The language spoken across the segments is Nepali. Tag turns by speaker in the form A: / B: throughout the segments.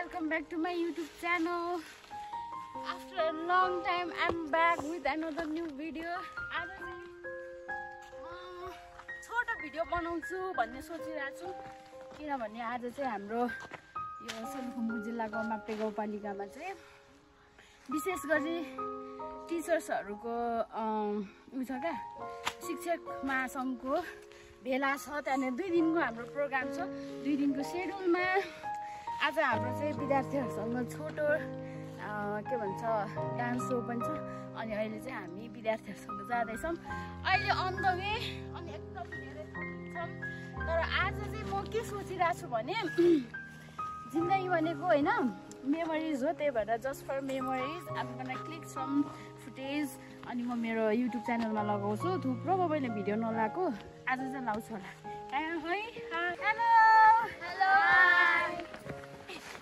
A: welcome back to my YouTube channel. After a long time, I'm back with another new video. आज चाहिँ छोटो भिडियो बनाउँछु भन्ने सोचिरहेको छु किनभने आज चाहिँ हाम्रो यो सोलुखुम्बु जिल्लाको माप्टे गाउँपालिकामा चाहिँ विशेष गरी टिचर्सहरुको उ छ क्या शिक्षक महासंघको भेला छ। त्यहाँ 2 दिनको हाम्रो प्रोग्राम छ। 2 दिनको शेड्युलमा आज हाम्रो चाहिँ विद्यार्थीहरुसँग छोटो के भन्छ डान्स शो पनि छ। अनि अहिले चाहिँ हामी विद्यार्थीहरुसँग जाँदै छौं। अहिले अन द वे अनि एकदम धेरै छौं। तर आज चाहिँ म के सोचिरहेछु भने जिन्दगी भनेको हैन मेमोरिज हो। त्यही भएर just for memories I am gonna click some footage अनि म मेरो युट्युब च्यानलमा लगाउँछु। थुप्रो मैले भिडियो नलाएको आज चाहिँ लाउँछु होला। हेलो हेलो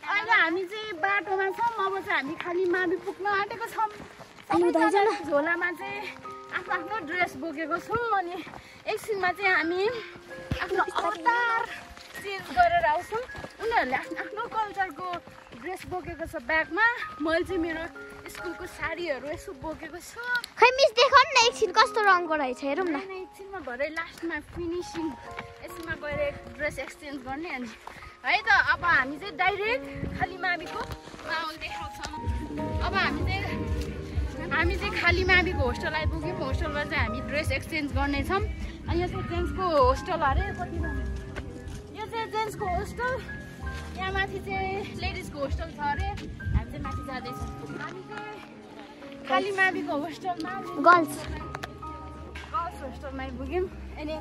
A: अहिले हामी चाहिँ बाटोमा छौं। अब चाहिँ हामी खाली मावि पुग्न आँटेको छौं। झोलामा चाहिँ आफ्नो आफ्नो ड्रेस बोकेको छौं अनि एकछिनमा चाहिँ हामी आफ्नो अवतार चेन्ज गरेर आउँछौं। उनीहरुले आफ्नो आफ्नो कल्चरको ड्रेस बोकेको छ ब्यागमा। मैले चाहिँ मेरो स्कुलको साडीहरु यसो बोकेको छु।
B: खै मिस देखाउन न एकछिन कस्तो रङको रहेछ हेरौँ न।
A: एकछिनमा भरे लास्टमा फिनिशिङ यसमा गएर ड्रेस एक्सचेन्ज गर्ने अनि है त। अब हामी चाहिँ डाइरेक्ट खाली माविको माहौल देखाउँछौँ। अब हामी चाहिँ खाली माविको होस्टेल आइपुग्यौँ। होस्टेलबाट चाहिँ हामी ड्रेस एक्सचेन्ज गर्ने छौँ। अनि यो चाहिँ जेन्ट्सको होस्टेल अरे कति यो चाहिँ जेन्ट्सको होस्टेल। यहाँ माथि चाहिँ लेडिजको होस्टेल छ अरे। हामी चाहिँ माथि जाँदैछौँ। हामी चाहिँ खाली माविको होस्टेलमा
B: गर्ल्स
A: होस्टेलमा आइपुग्यौँ। अनि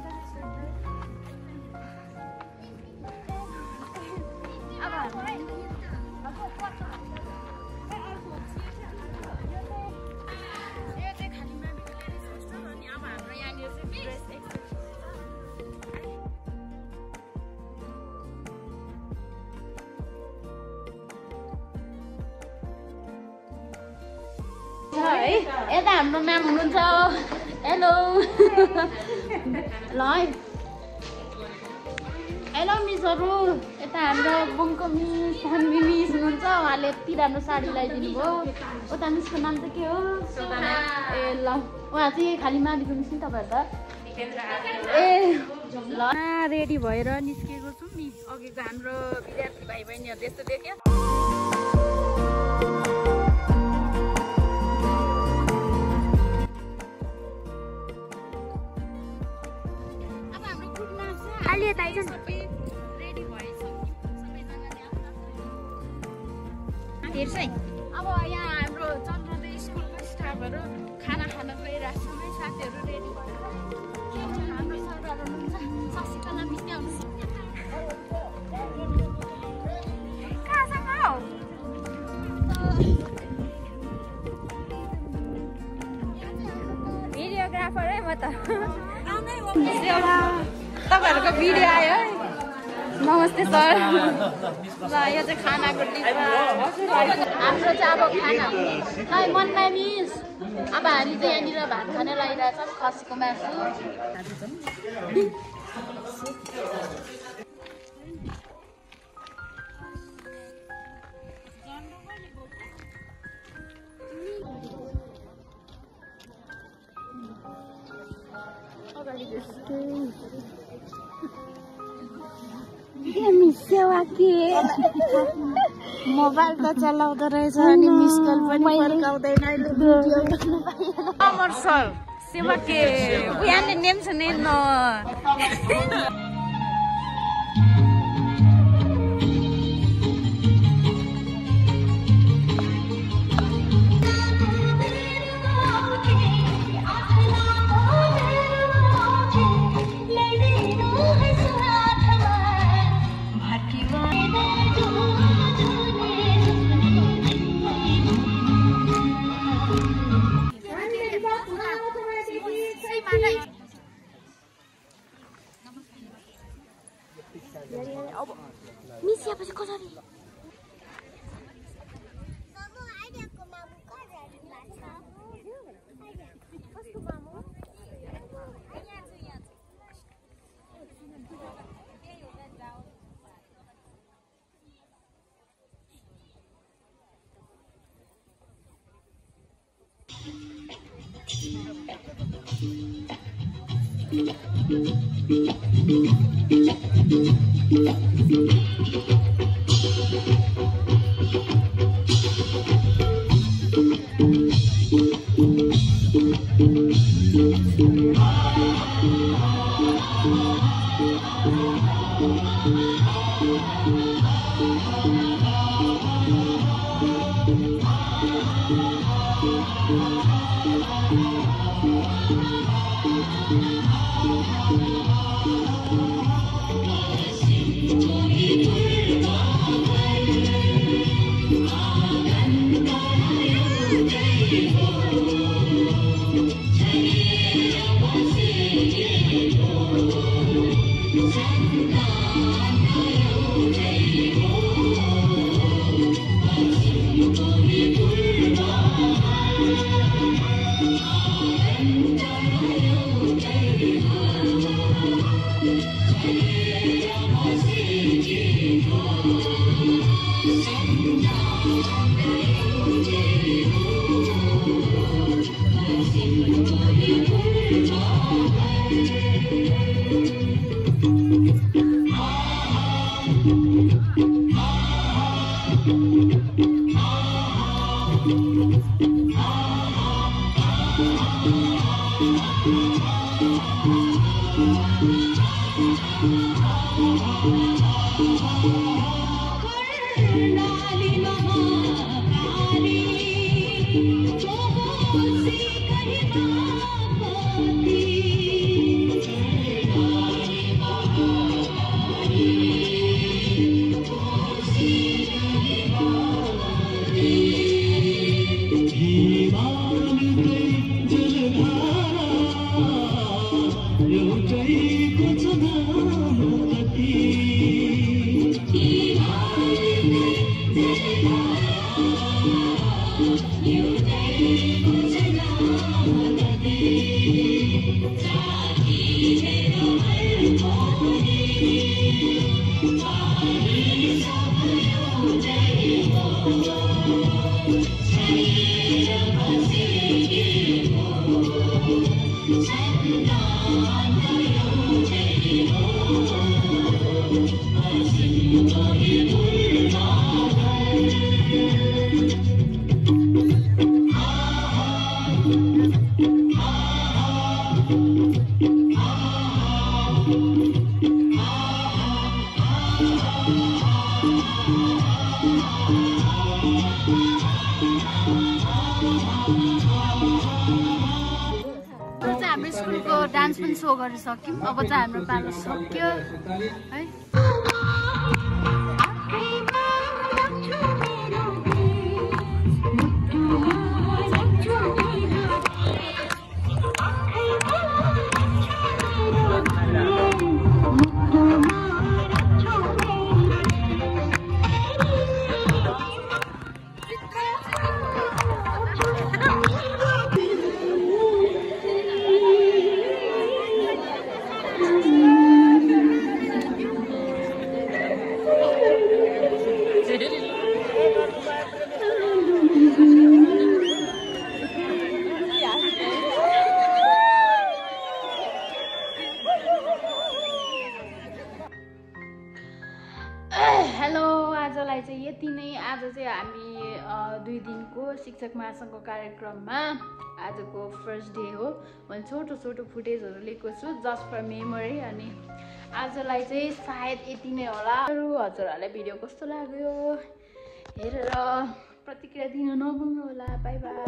A: यता हाम्रो म्याम हुनुहुन्छ। हेलो ल है हेलो मिसहरू। यता हाम्रो बुङको मिस हन्मी मिस हुनुहुन्छ। उहाँले यति राम्रो साडी लगाइदिनु भयो। उता मिसको नाम चाहिँ के हो? ए ल उहाँ चाहिँ खाली माविको मिस नि तपाईँहरू त। ए ल रेडी भएर निस्केको छु नि। अघिको हाम्रो विद्यार्थी भाइ बहिनीहरू यस्तो देख्यो। अब यहाँ हाम्रो चन्द्रोदय स्कुलको स्टाफहरू खाना खान गइरहेको छौँ है। साथीहरू रेडी भएर हाम्रो सरहरू हुनुहुन्छ। शशिकला मिस त्यहाँ हुनुहुन्छ। कहाँसँग हौ भिडियोग्राफर है म त। तपाईँहरूको भिडियो आयो है। नमस्ते सर। ल यो चाहिँ खानाको डिब्बा हाम्रो चाहिँ अब खाना खै मन्ना मिस। अब हामी चाहिँ यहाँनिर भात खान लागिरहेछौँ। खसीको मासु सेवा के
B: मोबाइल त चलाउँदो रहेछ अनि मिस कल पनि फर्काउँदैन।
A: अमर सर सेवा के यहाँ नेम छ नि न।
B: मिस यहाँ पछि कसरी
A: हाम्रो स्कुलको डान्स पनि सो गरिसक्यौँ। अब चाहिँ हाम्रो पालो सक्यो है। आजलाई चाहिँ यति नै। आज चाहिँ हामी 2 दिनको शिक्षक महासङ्घको कार्यक्रममा आजको फर्स्ट डे हो। मैले छोटो छोटो फुटेजहरू लिएको छु जस्ट फर मेमोरी। अनि आजलाई चाहिँ सायद यति नै होला। हजुरहरूलाई भिडियो कस्तो लाग्यो हेरेर प्रतिक्रिया दिन नभुल्नु होला। By by.